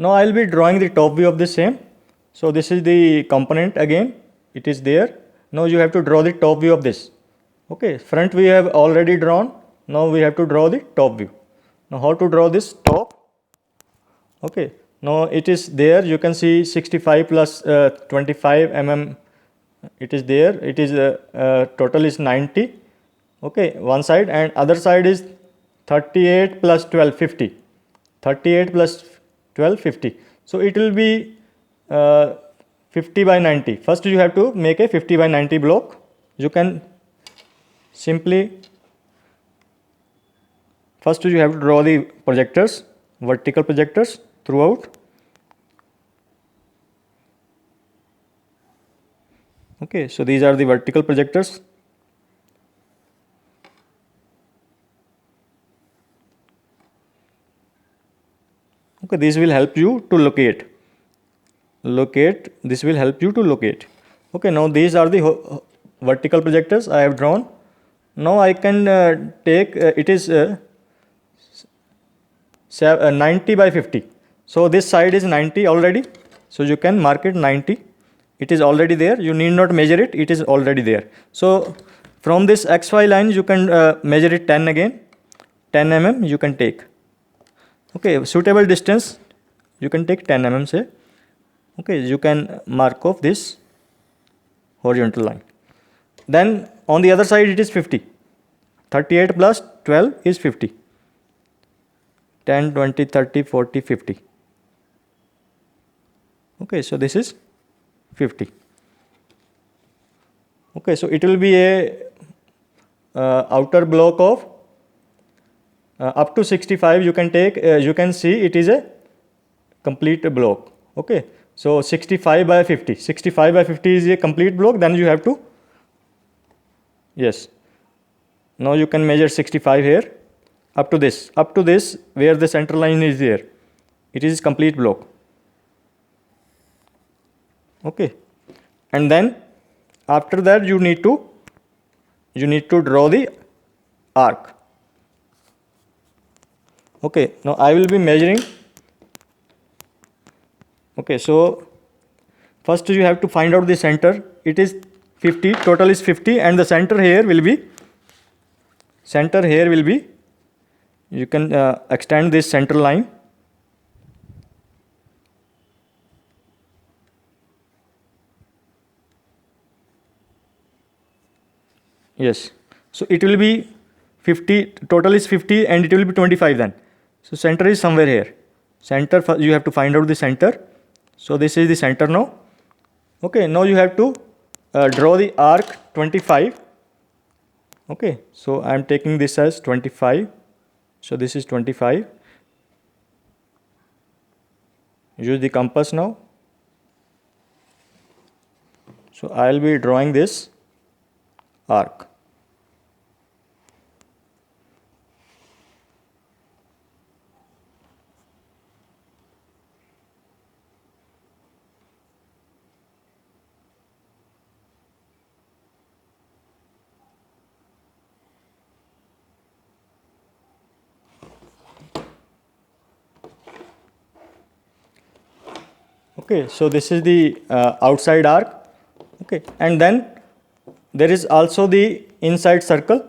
Now I will be drawing the top view of the same. So this is the component again, it is there. Now you have to draw the top view of this. Okay, front we have already drawn. Now we have to draw the top view. Now how to draw this top? Okay, now it is there. You can see 65 plus 25 mm. It is there. It is total is 90. Okay, one side, and other side is 38 plus 12 50. 38 plus 12 50. So it will be 50 by 90. First you have to make a 50 by 90 block. You can simply, first you have to draw the projectors, vertical projectors throughout. Okay, so these are the vertical projectors. Okay, this will help you to locate. This will help you to locate. Okay, now these are the vertical projectors I have drawn. Now I can take it is 90 by 50. So this side is 90 already. So you can mark it 90. It is already there. You need not measure it. It is already there. So from this XY line you can measure it 10 again. 10 mm you can take. Okay, suitable distance you can take 10 mm say. Okay, you can mark off this horizontal line. Then on the other side it is 50. 38 plus 12 is 50. 10, 20, 30, 40, 50. Okay, so this is 50. Okay, so it will be a outer block of up to 65 you can take. You can see it is a complete block. Okay, so 65 by 50. 65 by 50 is a complete block. Then you have to, yes. Now you can measure 65 here up to this where the center line is there. It is complete block. Okay, and then after that you need to draw the arc. Okay, now I will be measuring. Okay, so first you have to find out the center. It is 50, total is 50, and the center here will be, you can extend this center line. Yes, so it will be 50, total is 50 and it will be 25 then. So center is somewhere here. Center, you have to find out the center. So this is the center now. Okay, now you have to draw the arc 25. Okay, so I am taking this as 25. So this is 25. Use the compass now. So I will be drawing this arc. Okay, so this is the outside arc. Okay, and then there is also the inside circle.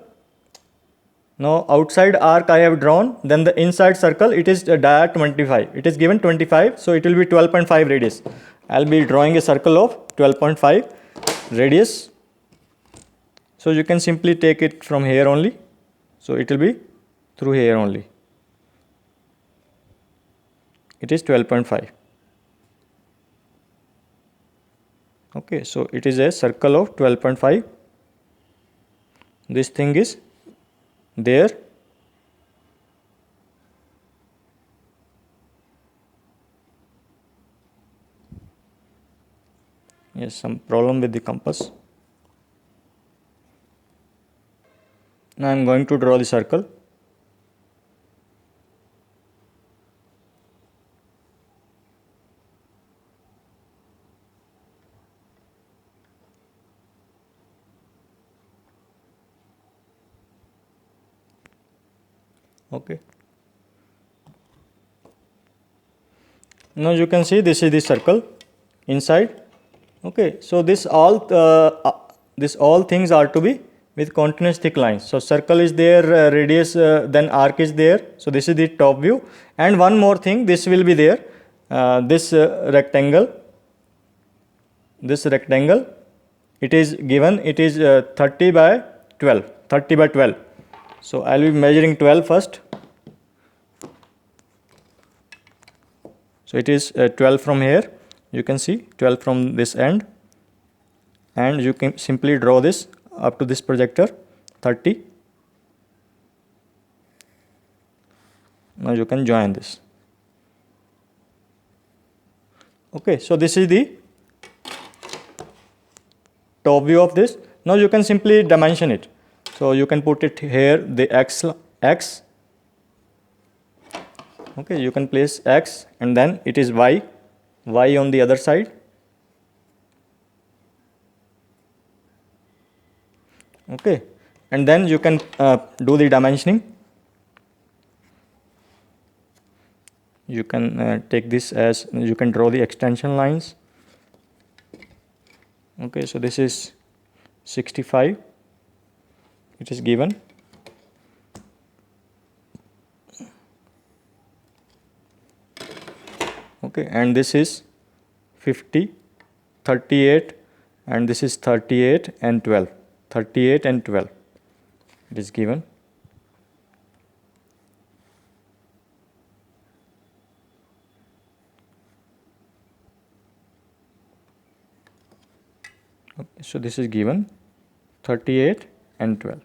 Now outside arc I have drawn, then the inside circle, it is dia 25. It is given 25, so it will be 12.5 radius. I will be drawing a circle of 12.5 radius. So you can simply take it from here only. So it will be through here only. It is 12.5. Okay, so it is a circle of 12.5. This thing is there. Yes, some problem with the compass. Now I am going to draw the circle. Okay. Now you can see this is the circle inside. Okay, so this all things are to be with continuous thick lines. So circle is there, radius, then arc is there. So this is the top view. And one more thing, this will be there. This rectangle, it is given. It is 30 by 12. 30 by 12. So I will be measuring 12 first. So it is 12 from here. You can see 12 from this end, and you can simply draw this up to this projector 30. Now you can join this. Okay, so this is the top view of this. Now you can simply dimension it. So you can put it here, the x. Okay, you can place x, and then it is y on the other side. Okay, and then you can do the dimensioning. You can take this as, you can draw the extension lines. Okay, so this is 65. It is given. Okay, and this is 50, 38, and this is 38 and 12. 38 and 12. It is given. Okay, so this is given 38 and 12.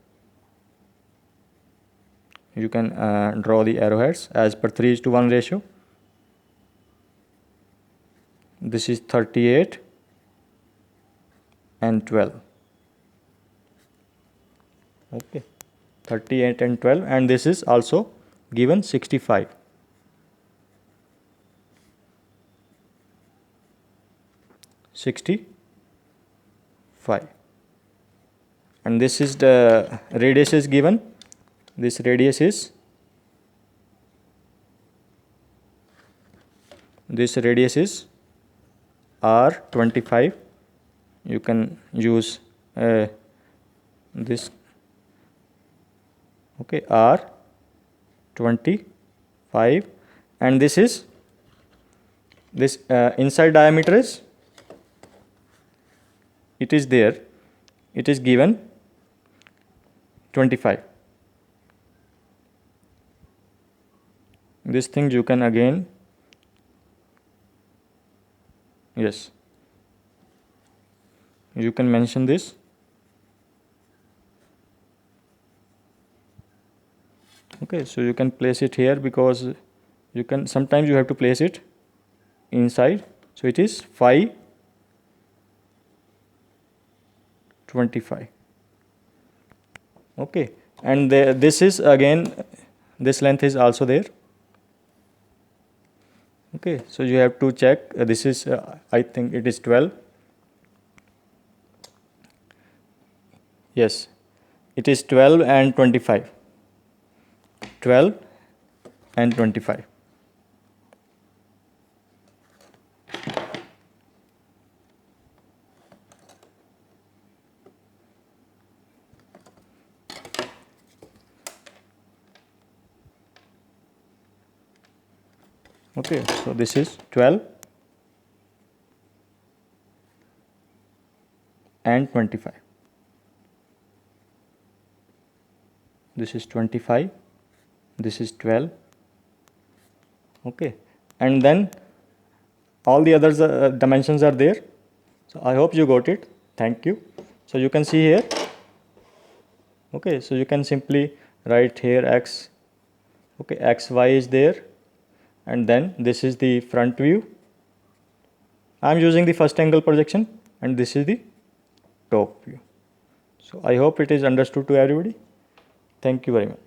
You can draw the arrowheads as per 3:1 ratio. This is 38 and 12. Okay, 38 and 12, and this is also given 65. And this is the radius is given. This radius is R25. You can use this. Okay, R25, and this is this inside diameter is, it is there. It is given 25. This thing you can again, yes, you can mention this. Okay, so you can place it here, because you can, sometimes you have to place it inside. So it is 525. Okay, and this is again, this length is also there. Okay, so you have to check. This is I think it is 12. Yes, it is 12 and 25. 12 and 25. Okay, so this is 12 and 25. This is 25. This is 12. Okay, and then all the other dimensions are there. So I hope you got it. Thank you. So you can see here. Okay, so you can simply write here x. Okay, xy is there, and then this is the front view. I am using the first angle projection, and this is the top view. So I hope it is understood to everybody. Thank you very much.